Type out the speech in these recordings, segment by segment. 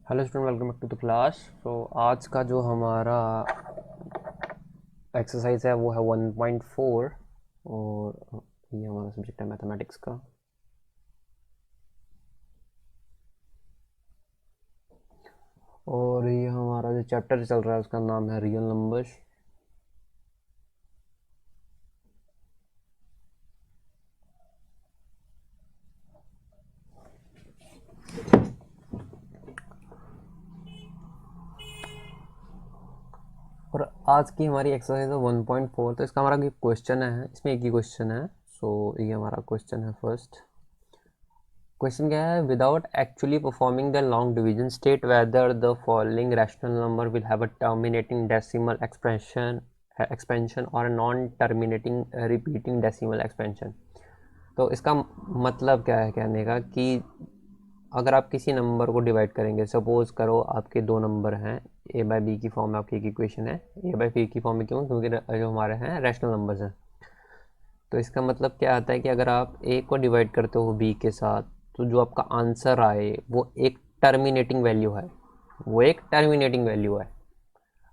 Hello student, welcome back to the class. तो आज का जो हमारा एक्सरसाइज है वो है 1.4 और ये हमारा सब्जेक्ट है मैथमेटिक्स का। और ये हमारा जो चैप्टर चल रहा है उसका नाम है रियल नंबर्स। और आज की हमारी एक्सरसाइज है 1.4। तो इसका हमारा क्वेश्चन है, इसमें एक ही क्वेश्चन है। सो ये हमारा क्वेश्चन है फर्स्ट। क्वेश्चन क्या है? Without actually performing the long division state whether the following rational number will have a terminating decimal expansion और non terminating repeating decimal expansion. तो इसका मतलब क्या है कहने का कि अगर आप किसी नंबर को डिवाइड करेंगे, सपोज करो आपके दो नंबर हैं, ए बाई बी की फॉर्म में आपकी एक इक्वेशन है, ए बाई बी की फॉर्म में क्यों? क्योंकि जो हमारे हैं रैशनल नंबर्स हैं। तो इसका मतलब क्या आता है कि अगर आप ए को डिवाइड करते हो बी के साथ, तो जो आपका आंसर आए वो एक टर्मिनेटिंग वैल्यू है, वो एक टर्मिनेटिंग वैल्यू है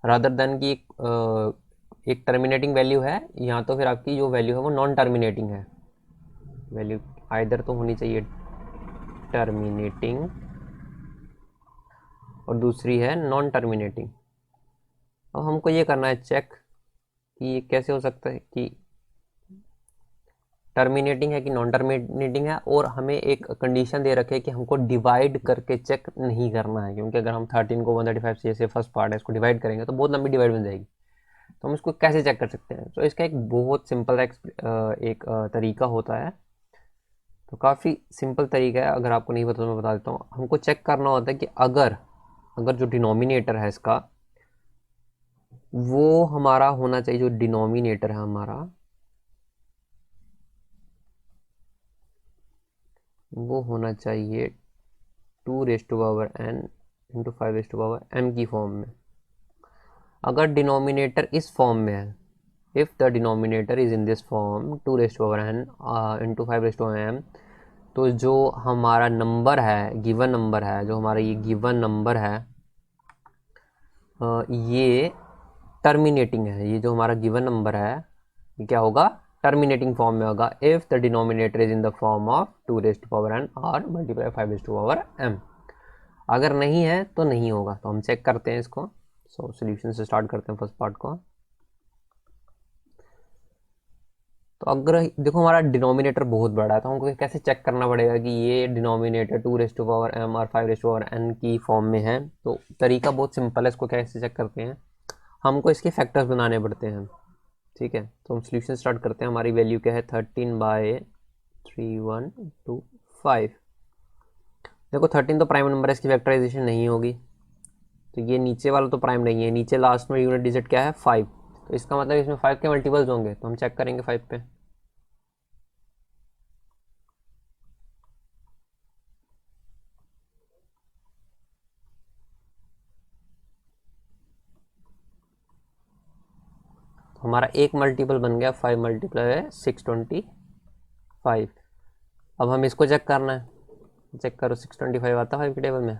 रादर देन कि एक टर्मिनेटिंग वैल्यू है, या तो फिर आपकी जो वैल्यू है वो नॉन टर्मिनेटिंग है। वैल्यू आइदर तो होनी चाहिए टर्मिनेटिंग और दूसरी है नॉन टर्मिनेटिंग। अब हमको ये करना है चेक कि ये कैसे हो सकता है कि टर्मिनेटिंग है कि नॉन टर्मिनेटिंग है। और हमें एक कंडीशन दे रखे है कि हमको डिवाइड करके चेक नहीं करना है, क्योंकि अगर हम 13 को 135 से जैसे फर्स्ट पार्ट है इसको डिवाइड करेंगे तो बहुत लंबी डिवाइड बन जाएगी। तो हम इसको कैसे चेक कर सकते हैं? तो इसका एक बहुत सिंपल एक तरीका होता है। तो काफ़ी सिंपल तरीका है, अगर आपको नहीं पता तो मैं बता देता हूँ। हमको चेक करना होता है कि अगर अगर जो डिनोमिनेटर है इसका वो हमारा होना चाहिए, जो डिनोमिनेटर है हमारा वो होना चाहिए 2 raise to power n into 5 raise to power m की फॉर्म में। अगर डिनोमिनेटर इस फॉर्म में है, if the denominator is in this form 2 raise to power n into 5 raise to m, तो जो हमारा नंबर है, गिवन नंबर है, जो हमारा ये गिवन नंबर है ये टर्मिनेटिंग है। ये जो हमारा गिवन नंबर है ये क्या होगा? टर्मिनेटिंग फॉर्म में होगा if the denominator is in the form of 2 raise to power n और multiply 5 raise to power m। अगर नहीं है तो नहीं होगा। तो हम चेक करते हैं इसको। सो सोल्यूशन से स्टार्ट करते हैं फर्स्ट पार्ट को। तो अगर देखो हमारा डिनोमिनेटर बहुत बड़ा है तो हमको कैसे चेक करना पड़ेगा कि ये denominator 2 raise to power m और 5 रेज़ टू पावर n की फॉर्म में है। तो तरीका बहुत सिंपल है, इसको कैसे चेक करते हैं? हमको इसके फैक्टर्स बनाने पड़ते हैं। ठीक है, तो हम सोल्यूशन स्टार्ट करते हैं। हमारी वैल्यू क्या है? 13/3125। देखो 13 तो प्राइम नंबर है, इसकी फैक्टराइजेशन नहीं होगी। तो ये नीचे वाला तो प्राइम नहीं है, नीचे लास्ट में यूनिट डिजिट क्या है? 5। तो इसका मतलब इसमें 5 के मल्टीपल्स होंगे, तो हम चेक करेंगे 5 पे। तो हमारा एक मल्टीपल बन गया 5 मल्टीप्लाई है 625। अब हम इसको चेक करना है। चेक करो 625 आता है 5 के टेबल में।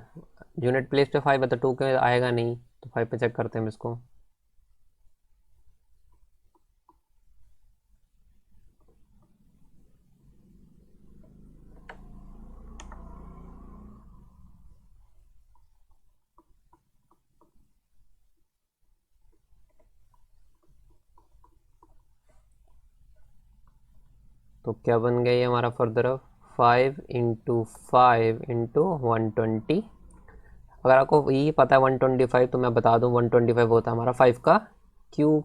यूनिट प्लेस पे 5 है तो 2 के आएगा नहीं, तो 5 पे चेक करते हैं हम इसको। तो क्या बन गया ये हमारा फर्दर 5 × 5 × 120। अगर आपको ये पता है 125, तो मैं बता दूं 125 होता है हमारा 5 का क्यूब।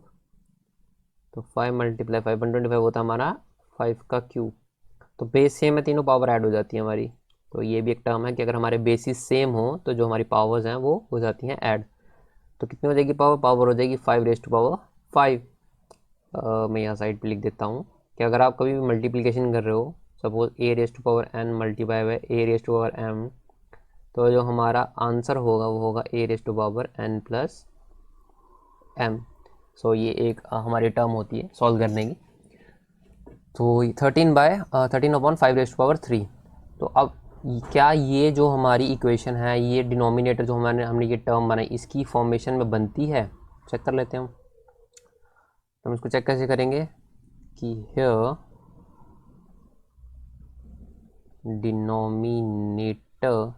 तो 5 मल्टीप्लाई 5 125 होता है हमारा 5 का क्यूब। तो बेस सेम है, तीनों पावर ऐड हो जाती है हमारी। तो ये भी एक टर्म है कि अगर हमारे बेसिस सेम हो तो जो हमारी पावर्स हैं वो हो जाती हैं ऐड। तो कितनी हो जाएगी पावर? पावर हो जाएगी 5 रेज़ टू पावर 5। मैं यहाँ साइड पे लिख देता हूँ कि अगर आप कभी भी मल्टीप्लिकेशन कर रहे हो, suppose a raise to power n multiply by a raise to power m, तो जो हमारा आंसर होगा वो होगा a raise to power n plus m। So ये एक हमारी टर्म होती है सॉल्व करने की। तो 13/5 रेज़ टू पावर 3। तो अब क्या ये जो हमारी इक्वेशन है, ये डिनोमिनेटर जो हमने ये टर्म बनाई, इसकी फॉर्मेशन में बनती है? चेक कर लेते हैं हम। तो हम इसको चेक कैसे करेंगे कि here denominator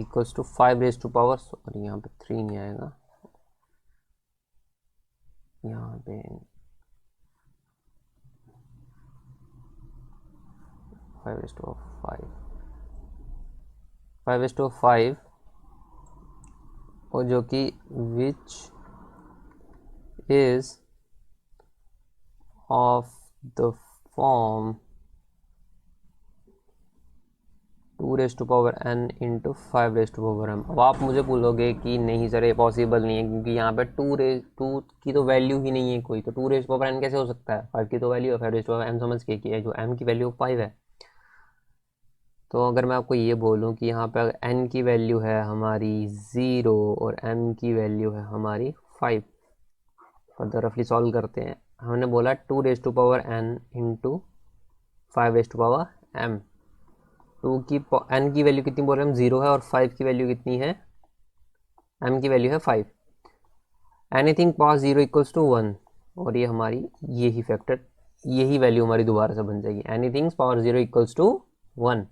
equals to 5 raise to power, और यहाँ पे 3 नहीं आएगा, यहाँ पे 5 रेज टू 5 और जो कि which is of the form 2 raise to power n into 5 raise to power m। अब आप मुझे बोलोगे कि नहीं सर ये पॉसिबल नहीं है, क्योंकि यहाँ पे 2 की तो वैल्यू ही नहीं है कोई, तो 2 रेज टू पावर n कैसे हो सकता है? 5 की तो वैल्यू है, 5 रेज टू पावर m समझ के कि है, जो m की वैल्यू 5 है। तो अगर मैं आपको ये बोलूँ कि यहाँ पे अगर n की वैल्यू है हमारी 0 और m की वैल्यू है हमारी 5, फर्दर रफली सॉल्व करते हैं। हमने बोला 2 raise to power n into 5 raise to power m। 2 की n की वैल्यू कितनी बोल रहे हैं हम? 0 है, और 5 की वैल्यू कितनी है? m की वैल्यू है 5। एनीथिंग पास 0 इक्वल्स टू 1, और ये हमारी यही फैक्टर, यही वैल्यू हमारी दोबारा से बन जाएगी, एनीथिंग पावर 0 इक्वल्स टू 1।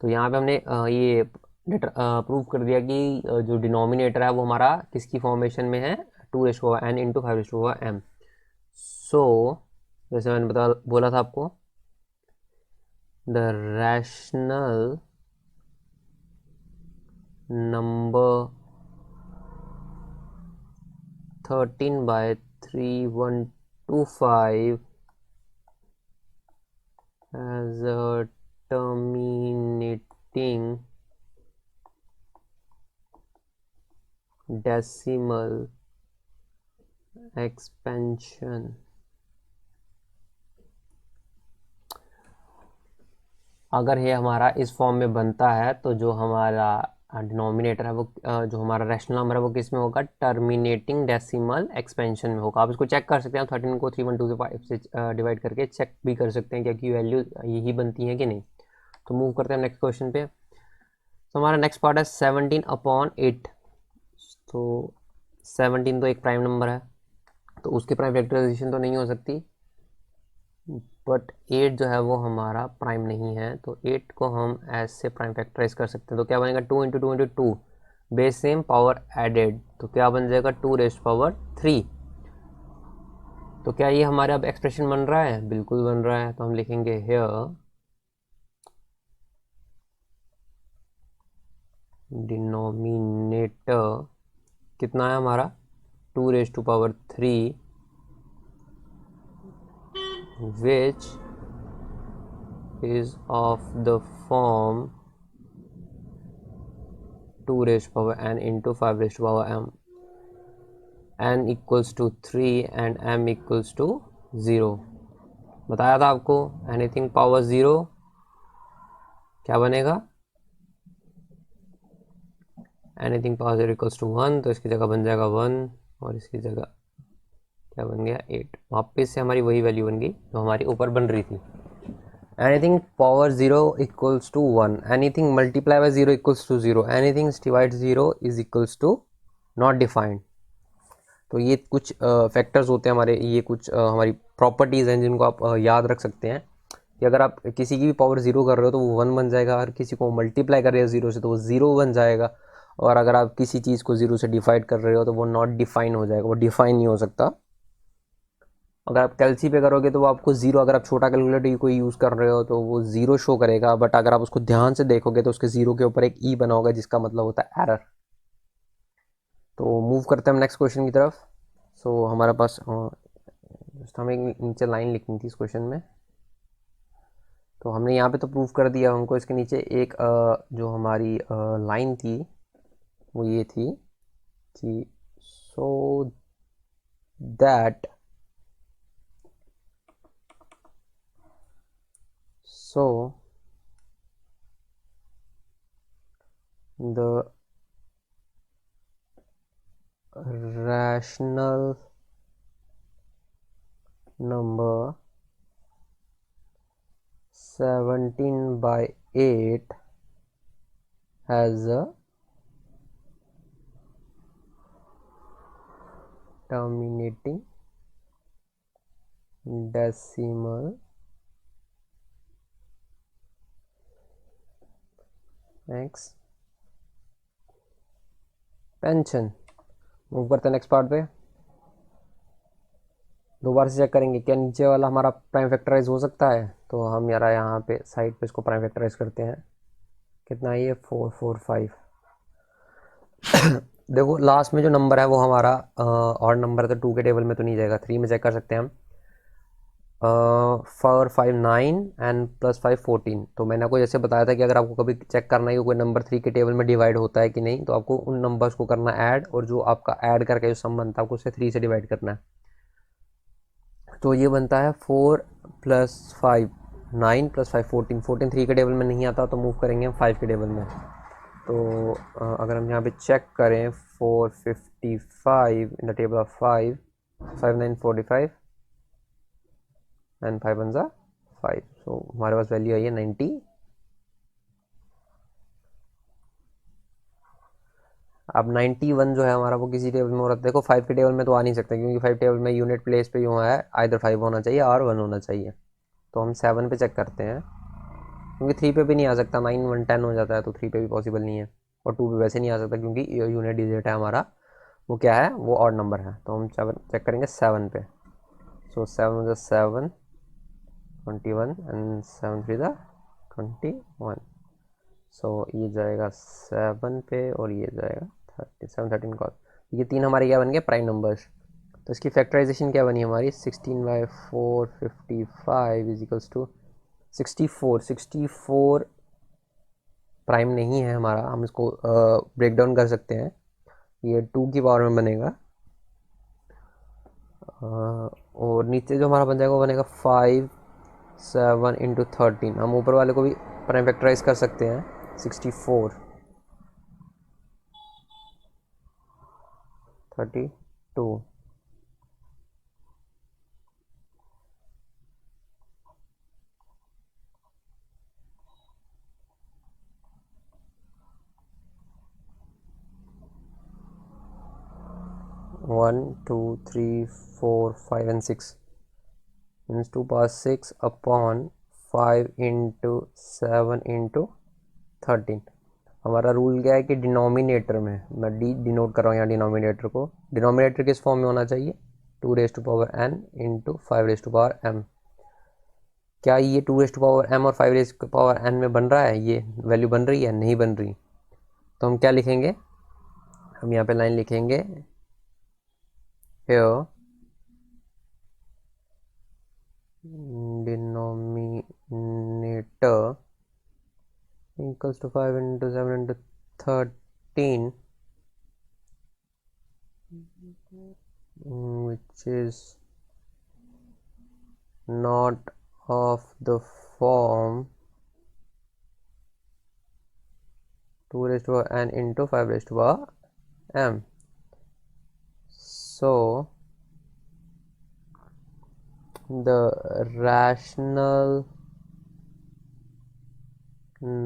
तो यहाँ पे हमने ये प्रूव कर दिया कि जो डिनोमिनेटर है वो हमारा किसकी फॉर्मेशन में है? 2 raise to power n into 5 raise to power m। So जैसे मैंने बोला था आपको, the rational number 13/3125 as a terminating decimal expansion। अगर ये हमारा इस फॉर्म में बनता है तो जो हमारा डिनोमिनेटर है वो जो हमारा रैशनल नंबर है वो किस में होगा? टर्मिनेटिंग डेसिमल एक्सपेंशन में होगा। आप इसको चेक कर सकते हैं, 13 को 312 से 5 से डिवाइड करके चेक भी कर सकते हैं कि वैल्यू यही बनती है कि नहीं। तो मूव करते हैं नेक्स्ट क्वेश्चन पे। तो हमारा नेक्स्ट पार्ट है 17/8। तो 17 तो एक प्राइम नंबर है, तो उसकी प्राइम फैक्टराइजेशन तो नहीं हो सकती, बट 8 जो है वो हमारा प्राइम नहीं है, तो 8 को हम ऐसे प्राइम फैक्टराइज कर सकते हैं। तो क्या बनेगा? 2 into 2 into 2, base same power added, तो क्या बन जाएगा? 2 रेज पावर 3। तो क्या ये हमारे अब एक्सप्रेशन बन रहा है? बिल्कुल बन रहा है। तो हम लिखेंगे हियर डिनोमिनेटर कितना है हमारा? 2 raise to power 3 which is of the form 2 raised to power n into 5 raised to power m, n equals to 3 and m equals to 0। बताया था आपको, एनीथिंग पावर 0 क्या बनेगा? एनीथिंग पावर 0 इक्वल्स टू 1, तो इसकी जगह बन जाएगा 1, और इसकी जगह क्या बन गया? 8। वापस से हमारी वही वैल्यू बन गई जो हमारी ऊपर बन रही थी। Anything power 0 equals to 1, anything multiply by 0 equals to 0, anything divide 0 is equals to not defined. तो ये कुछ फैक्टर्स होते हैं हमारे, ये कुछ हमारी प्रॉपर्टीज़ हैं जिनको आप याद रख सकते हैं कि अगर आप किसी की भी पावर 0 कर रहे हो तो वो 1 बन जाएगा, और किसी को मल्टीप्लाई कर रहे हो 0 से तो वो 0 बन जाएगा, और अगर आप किसी चीज़ को 0 से डिवाइड कर रहे हो तो वो नॉट डिफाइन हो जाएगा, वो डिफाइन नहीं हो सकता। अगर आप कैलसी पे करोगे तो वो आपको 0, अगर आप छोटा कैलकुलेटर कोई यूज़ कर रहे हो तो वो 0 शो करेगा, बट अगर आप उसको ध्यान से देखोगे तो उसके 0 के ऊपर एक ई बना होगा जिसका मतलब होता है एरर। तो मूव करते हैं हम नेक्स्ट क्वेश्चन की तरफ। सो हमारे पास जस्ट हमें नीचे लाइन लिखनी थी इस क्वेश्चन में, तो हमने यहाँ पे तो प्रूव कर दिया। हमको इसके नीचे एक जो हमारी लाइन थी वो ये थी कि so that the rational number 17/8 has a terminating decimal expansion। Move करते हैं नेक्स्ट पार्ट पे। दोबारा से चेक करेंगे क्या नीचे वाला हमारा प्राइम फैक्टराइज हो सकता है, तो हम यार यहाँ पे साइड पे इसको प्राइम फैक्टराइज करते हैं। कितना ये 445। देखो लास्ट में जो नंबर है वो हमारा और नंबर है, तो 2 के टेबल में तो नहीं जाएगा, 3 में चेक कर सकते हैं हम। 4 5 9 एंड प्लस 5 14। तो मैंने आपको जैसे बताया था कि अगर आपको कभी चेक करना है कि कोई नंबर 3 के टेबल में डिवाइड होता है कि नहीं, तो आपको उन नंबर्स को करना ऐड, और जो आपका ऐड करके जो सम बनता है आपको उसे 3 से डिवाइड करना है। तो ये बनता है 4 + 5 9 + 5 14। 14 3 के टेबल में नहीं आता, तो मूव करेंगे हम 5 के टेबल में। तो अगर हम यहाँ पे चेक करें 455 in the table of 5, 5 9 45 and 5 1 5। सो हमारे पास वैल्यू आई है 90। अब 91 जो है हमारा वो किसी टेबल में हो रहा है। देखो 5 के टेबल में तो आ नहीं सकता, क्योंकि 5 टेबल में यूनिट प्लेस पे यूँ है आइदर 5 होना चाहिए और 1 होना चाहिए। तो हम 7 पे चेक करते हैं, क्योंकि 3 पे भी नहीं आ सकता, 9 1 10 हो जाता है, तो 3 पे भी पॉसिबल नहीं है, और 2 पे वैसे नहीं आ सकता क्योंकि यूनिट डिजिट है हमारा, वो क्या है, वो ऑड नंबर है। तो हम 7 चेक करेंगे 7 पे। सो 7 7 21 एंड 7 3 21। सो ये जाएगा 7 पे और ये जाएगा 37 13 कॉल। ये तीन हमारे क्या बन गए, प्राइम नंबर्स। तो इसकी फैक्टराइजेशन क्या बनी हमारी, 16/455 इज इक्वल्स टू 64। 64 प्राइम नहीं है हमारा, हम इसको ब्रेक डाउन कर सकते हैं, ये 2 की पावर में बनेगा। और नीचे जो हमारा बन जाएगा वो बनेगा 5 7 × 13। हम ऊपर वाले को भी प्राइम फैक्टराइज कर सकते हैं, 64 32। 1 2 3 4 5 and 6 means 2 power 6 upon 5 × 7 × 13। हमारा रूल क्या है कि डिनोमिनेटर में, मैं डी डिनोट कर रहा हूँ यहाँ डिनोमिनेटर को, डिनोमिनेटर किस फॉर्म में होना चाहिए, 2n × 5m। क्या ये 2m और 5n में बन रहा है, ये वैल्यू बन रही है, नहीं बन रही। तो हम क्या लिखेंगे, हम यहाँ पे लाइन लिखेंगे, here denominator equals to 5 × 7 × 13, which is not of the form 2n × 5m. So the rational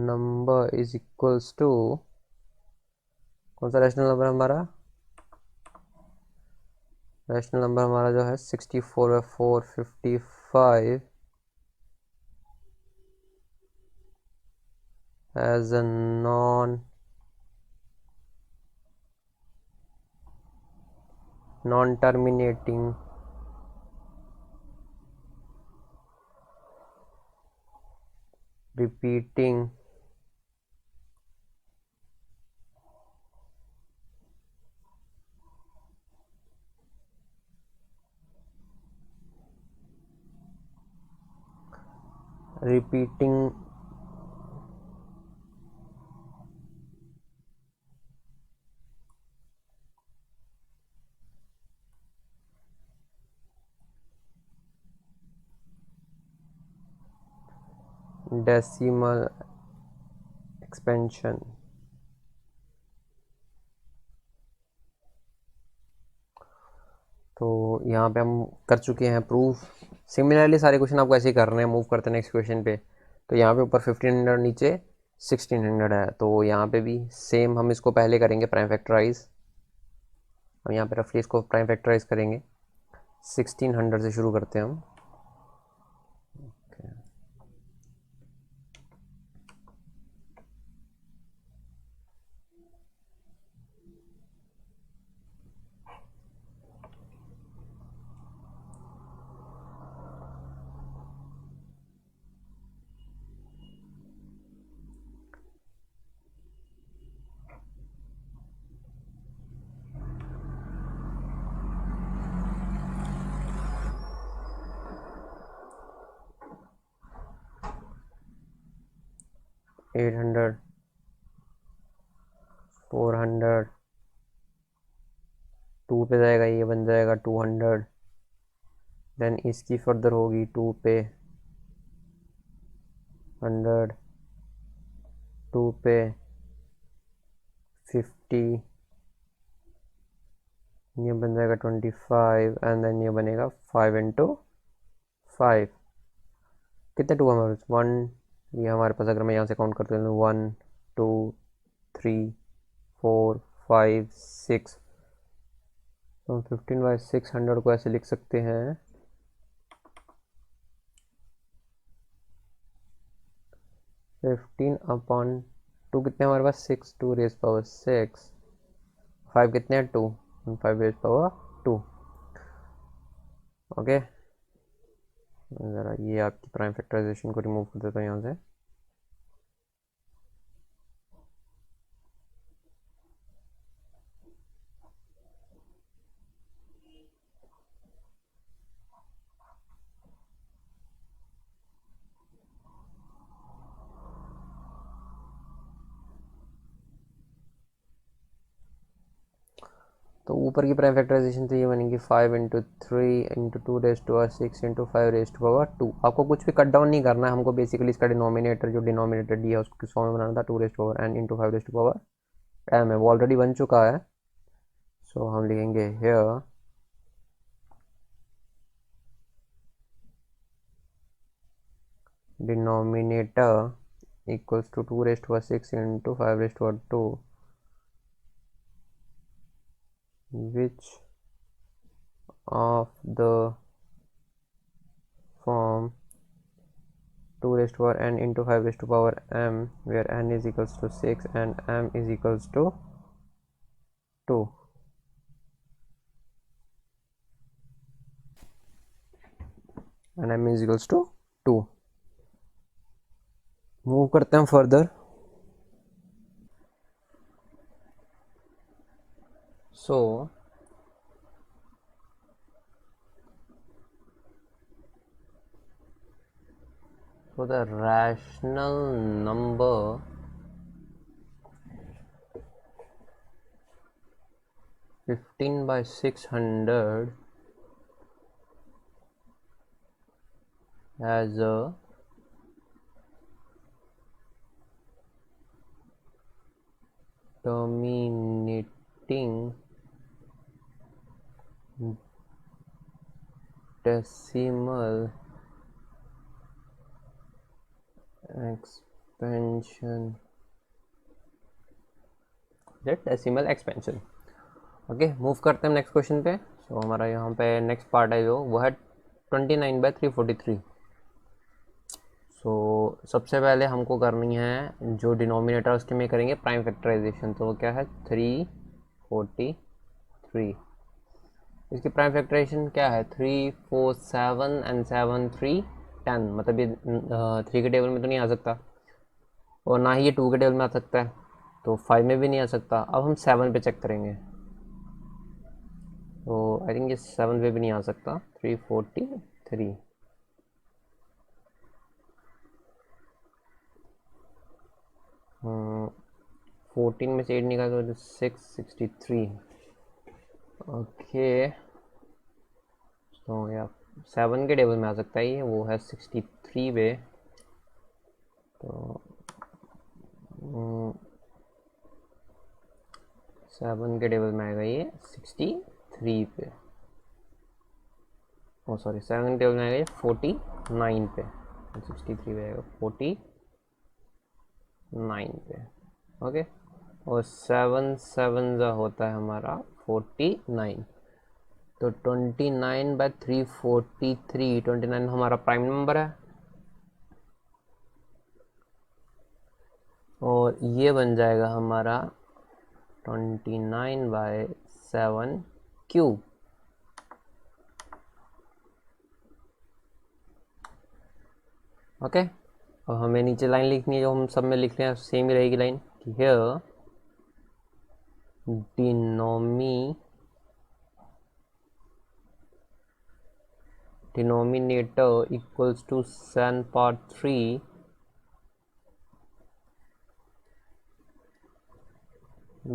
number is equals to, कौन सा रैशनल नंबर हमारा, रैशनल नंबर हमारा जो है 64/455 as a non-terminating repeating decimal expansion। तो यहाँ पे हम कर चुके हैं प्रूफ। सिमिलरली सारे क्वेश्चन आपको ऐसे ही करने हैं। मूव करते हैं नेक्स्ट क्वेश्चन पे। तो यहाँ पे ऊपर 1500 नीचे 1600 है, तो यहाँ पे भी सेम हम इसको पहले करेंगे प्राइम फैक्टराइज। हम यहाँ पे रफली इसको प्राइम फैक्टराइज करेंगे, 1600 से शुरू करते हैं हम। 800, 400, 2 पे जाएगा, ये बन जाएगा 200। देन इसकी फर्दर होगी 2 पे 100, 2 पे 50, ये बन जाएगा 25, एंड देन ये बनेगा 5 इंटू 5। कितने 2 हमारे पास? 1, ये हमारे पास अगर मैं यहाँ से काउंट करते हूँ 1 2 3 4 5 6, तो हम 15/600 को ऐसे लिख सकते हैं 15/2। कितने हमारे पास? 6, 2 रेज पावर 6, 5 कितने हैं? 2, 5 रेज पावर 2। ओके, ज़रा ये आपकी प्राइम फैक्टराइजेशन को रिमूव कर देता हूँ यहाँ से। तो ऊपर की प्राइम फैक्टराइजेशन तो ये बनेगी 5 into 3 into 2 raise to power 6 into 5 raise to power 2। आपको कुछ भी कट डाउन नहीं करना है, हमको बेसिकली इसका डिनोमिनेटर जो डिनोमिनेटर दिया है उसको किस फॉर्म में बनाना था, 2 raise to power n into 5 raise to power m है, वो ऑलरेडी बन चुका है। सो हम लिखेंगे here denominator equals to 2 raise to power 6 into 5 raise to power 2, which of the form 2 raised to power n into 5 raised to power m, where n is equals to 6 and m is equals to 2। and m is equals to 2। Move करते हैं further. So the rational number fifteen by 600 has a terminating decimal expansion, decimal expansion. Okay, move करते हैं next question पे। सो हमारा यहाँ पे next part है जो वो है 29/343। सो सबसे पहले हमको करनी है जो डिनोमिनेटर उसके में करेंगे प्राइम फैक्टराइजेशन। तो वो क्या है? 343। इसकी प्राइम फैक्टराइजेशन क्या है? 3 4 7 एंड 7 3 10। मतलब ये 3 के टेबल में तो नहीं आ सकता, और ना ही ये 2 के टेबल में आ सकता है, तो 5 में भी नहीं आ सकता। अब हम 7 पे चेक करेंगे, तो आई थिंक ये 7 पे भी नहीं आ सकता। 343 14 में से 8 निकाल तो 663। ओके, तो या 7 के टेबल में आ सकता है ये, वो है 63 पे। तो 7 के टेबल में आएगा ये 63 पे। ओ सॉरी, 7 के टेबल में आएगा ये 49 पे। 63 पे आएगा 49 पे, ओके। और 7 7 जा होता है हमारा 49, तो 29/343, 29 हमारा प्राइम नंबर है, और ये बन जाएगा हमारा 29/7 क्यूब। ओके, और हमें नीचे लाइन लिखनी है जो हम सब में लिख रहे हैं, सेम ही रहेगी लाइन कि here denominator equals to 7/3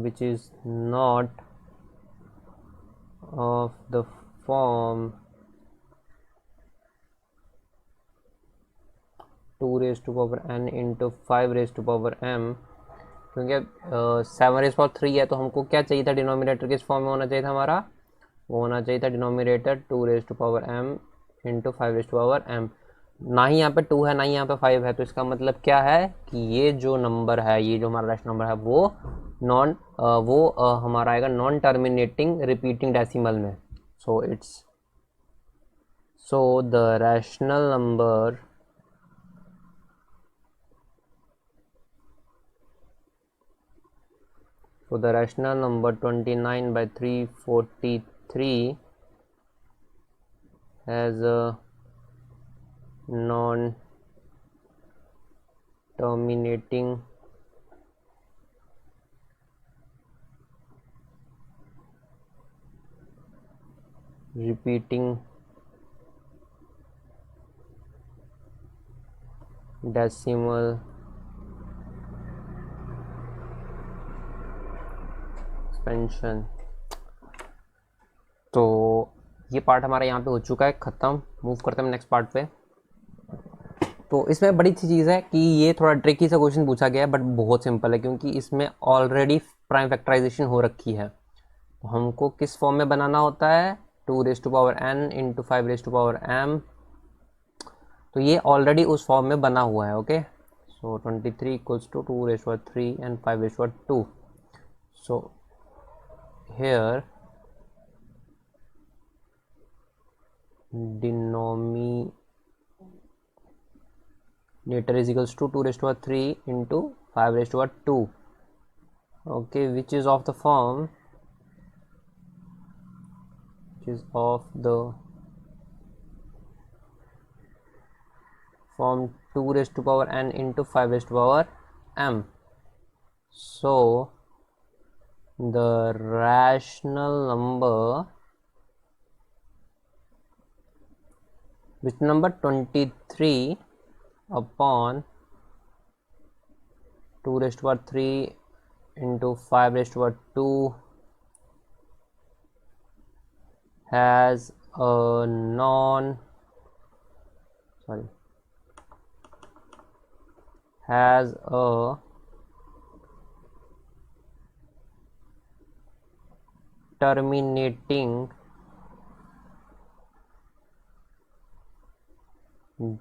which is not of the form 2 raised to power n into 5 raised to power m, क्योंकि 7 raised to power 3 है, तो हमको क्या चाहिए था, डिनोमिनेटर किस फॉर्म में होना चाहिए था हमारा, वो होना चाहिए था denominator 2 raised to power m into 5 raised to power m। ना ही यहाँ पे 2 है ना ही यहाँ पे 5 है, तो इसका मतलब क्या है कि ये जो नंबर है, ये जो हमारा रैशनल नंबर है वो हमारा आएगा नॉन टर्मिनेटिंग रिपीटिंग डेसिमल में। So the rational number So the rational number 29/343 has a non-terminating repeating decimal expansion। तो ये पार्ट हमारा यहाँ पे हो चुका है ख़त्म। मूव करते हैं नेक्स्ट पार्ट पे। तो इसमें बड़ी सी चीज़ है कि ये थोड़ा ट्रिकी सा क्वेश्चन पूछा गया है, बट बहुत सिंपल है क्योंकि इसमें ऑलरेडी प्राइम फैक्टराइजेशन हो रखी है। तो हमको किस फॉर्म में बनाना होता है, 2 raised to power n into 5 raised to power m। तो ये ऑलरेडी उस फॉर्म में बना हुआ है। Okay, so 23 equals to 2 raised to power 3 and 5 raised to power 2। so here denominator is equals to 2 raised to power 3 into 5 raised to power 2, okay, which is of the form 2 raised to power n into 5 raised to power m। so the rational number, which number 23 upon 2 raised to power 3 into 5 raised to power 2 has a terminating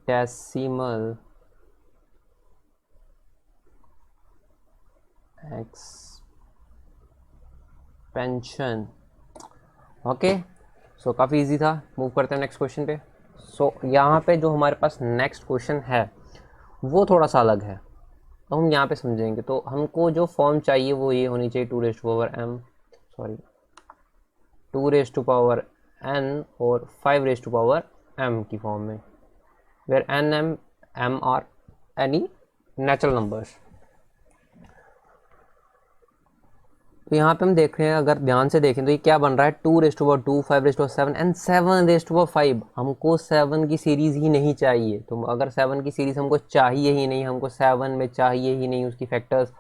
decimal expansion। Okay, so काफ़ी easy था। Move करते हैं next question पे। सो यहाँ पे जो हमारे पास next question है वो थोड़ा सा अलग है, तो हम यहाँ पे समझेंगे। तो हमको जो फॉर्म चाहिए वो ये होनी चाहिए 2 raised to power n और 5 raised to power m की फॉर्म में, where n m are any natural numbers. तो यहाँ पे हम देख रहे हैं, अगर ध्यान से देखें तो ये क्या बन रहा है, 2 raised to power 2, 5 raised to power 7 and 7 raised to power 5। हमको 7 की सीरीज़ ही नहीं चाहिए। तो अगर 7 की सीरीज़ हमको चाहिए ही नहीं, हमको 7 में चाहिए ही नहीं उसकी फैक्टर्स,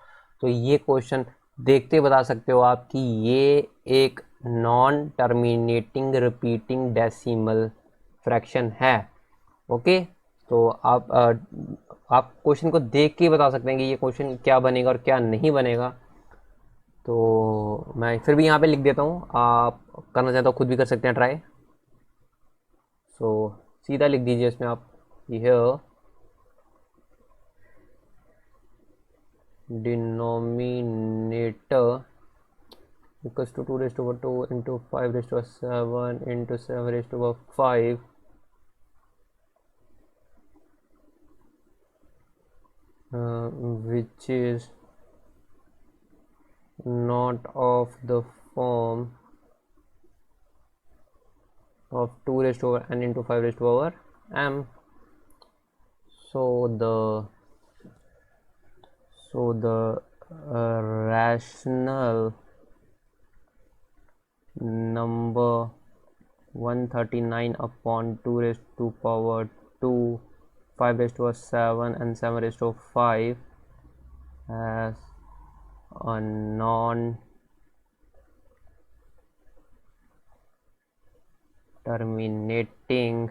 तो ये क्वेश्चन देखते बता सकते हो आप कि ये एक non terminating repeating decimal fraction है। ओके, तो आप क्वेश्चन को देख के बता सकते हैं कि ये क्वेश्चन क्या बनेगा और क्या नहीं बनेगा। तो मैं फिर भी यहाँ पे लिख देता हूँ, आप करना चाहते हो खुद भी कर सकते हैं ट्राई। सो सीधा लिख दीजिए इसमें आप, here denominator equals to 2 raised to power 2 into 5 raised to power 7 into 7 raised to power 5, which is not of the form of 2 raised to power n into 5 raised to power m. So the rational number 139 upon 2 raised to power 2, 5 raised to power 7 and 7 raised to 5 has a non-terminating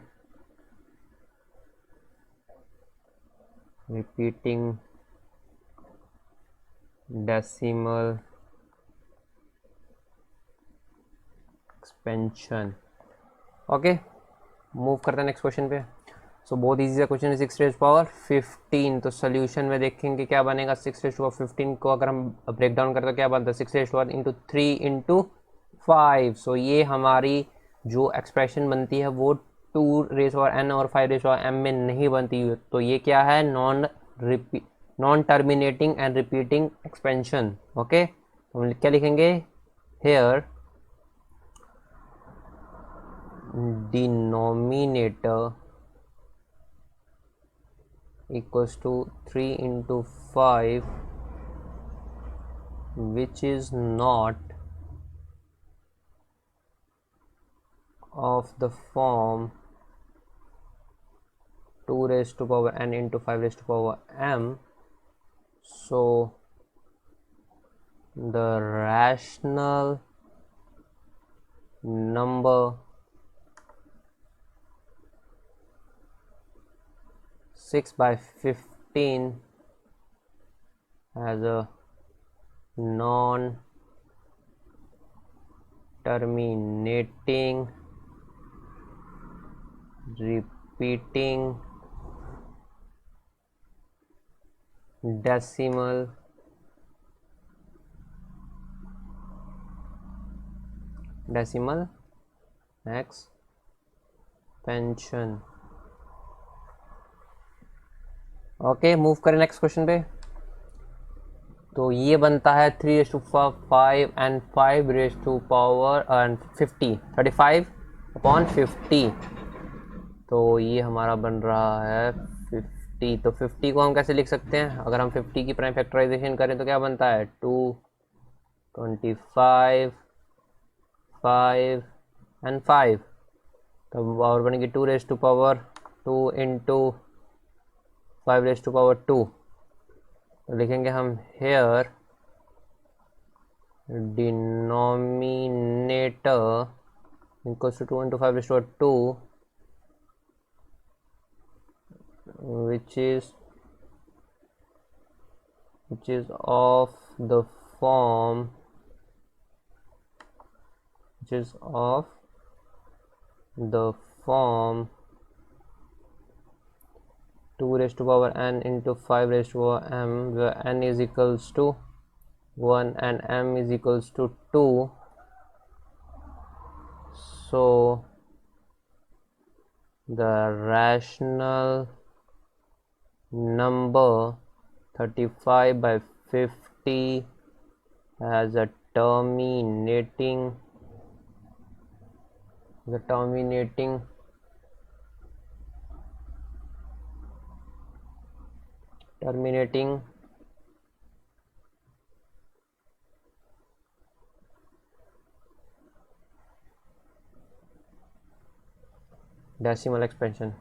repeating decimal expansion. Okay, move करते हैं next question पे. सो बहुत easy सा question है. 6 raise power 15. तो solution में देखेंगे क्या बनेगा. 6 रेज पावर 15 को अगर हम ब्रेक डाउन करते तो क्या बनता है. 6 रेज पावर इंटू 3 इंटू 5. सो ये हमारी जो एक्सप्रेशन बनती है वो 2 रेज पावर n और 5 रेज पावर m में नहीं बनती है. तो ये क्या है. Non terminating and repeating expansion. Okay, तो हम क्या लिखेंगे. Here denominator equals to 3 into 5, which is not of the form 2 raised to power n into 5 raised to power m. So the rational number 6 by 15 has a non-terminating repeating decimal expansion. Okay, move करें next question पे. तो ये बनता है 3 raise to 5 and 5 raise to power and 50, 35 upon 50. तो ये हमारा बन रहा है 50. तो 50 को हम कैसे लिख सकते हैं. अगर हम 50 की प्राइम फैक्टराइजेशन करें तो क्या बनता है. 2, 25, 5 एंड 5. तो और बनेगी 2 raise to power 2 into 5 raise to power 2. तो लिखेंगे हम here denominator equals to 2 into 5 raise to power 2, which is of the form 2 raised to power n into 5 raised to power m, where n is equals to 1 and m is equals to 2. So the rational number 35 by 50 has a terminating decimal expansion.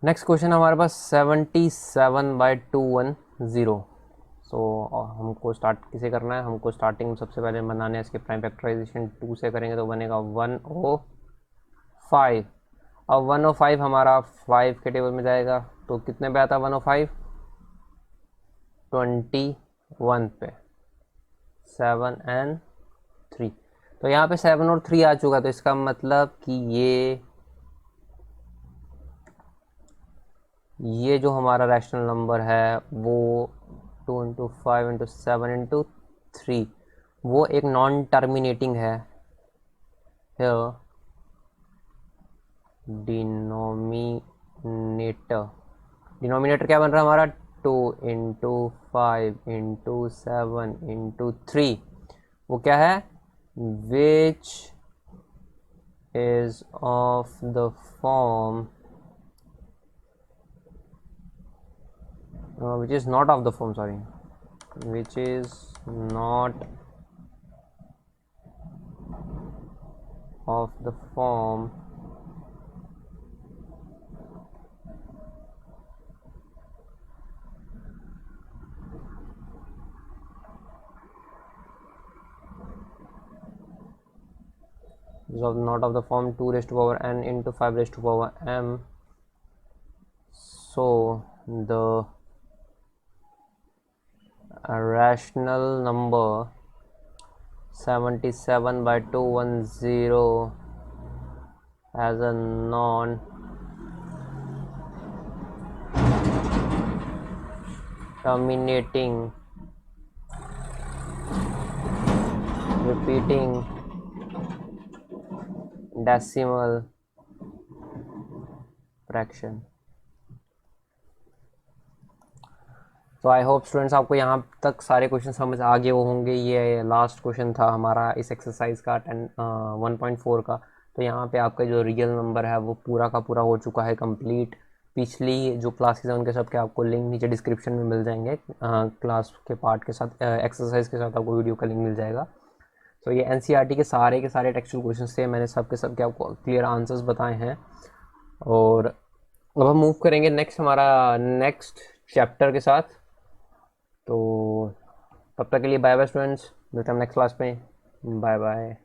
Next question हमारे पास 77/210. सो हमको start किसे करना है. हमको starting सबसे पहले बनाने हैं इसके प्राइम फैक्टराइजेशन 2 से करेंगे तो बनेगा 105. अब 105 हमारा 5 के टेबल में जाएगा. तो कितने पे आता है 105. 21 पे 7 and 3. तो यहाँ पे 7 और 3 आ चुका, तो इसका मतलब कि ये जो हमारा रैशनल नंबर है वो 2 इंटू 5 इंटू 7 इंटू 3 वो एक नॉन टर्मिनेटिंग है। डिनोमिनेटर क्या बन रहा है हमारा, 2 इंटू 5 इंटू 7 इंटू 3, वो क्या है, विच is of the form which is not of the form, sorry, which is not of the form is not of the form 2 raised to power n into 5 raised to power m. So the rational number 77 by 210 as a non terminating repeating decimal fraction. तो I hope students आपको यहाँ तक सारे question समझ आ गए होंगे। ये last question था हमारा इस एक्सरसाइज का 1.4 का। तो यहाँ पे आपका जो रियल नंबर है वो पूरा का पूरा हो चुका है कंप्लीट। पिछली जो क्लासेस हैं उनके सबके आपको लिंक नीचे डिस्क्रिप्शन में मिल जाएंगे, क्लास के पार्ट के साथ, एक्सरसाइज के साथ आपको वीडियो का लिंक मिल जाएगा। तो ये एनसीईआरटी के सारे टेक्सचुअल क्वेश्चन थे, मैंने सबके आपको क्लियर आंसर्स बताए हैं। और अब हम मूव करेंगे हमारा नेक्स्ट चैप्टर के साथ। तो तब तक के लिए बाय बाय स्टूडेंट्स, मिलते हैं नेक्स्ट क्लास में। Bye bye.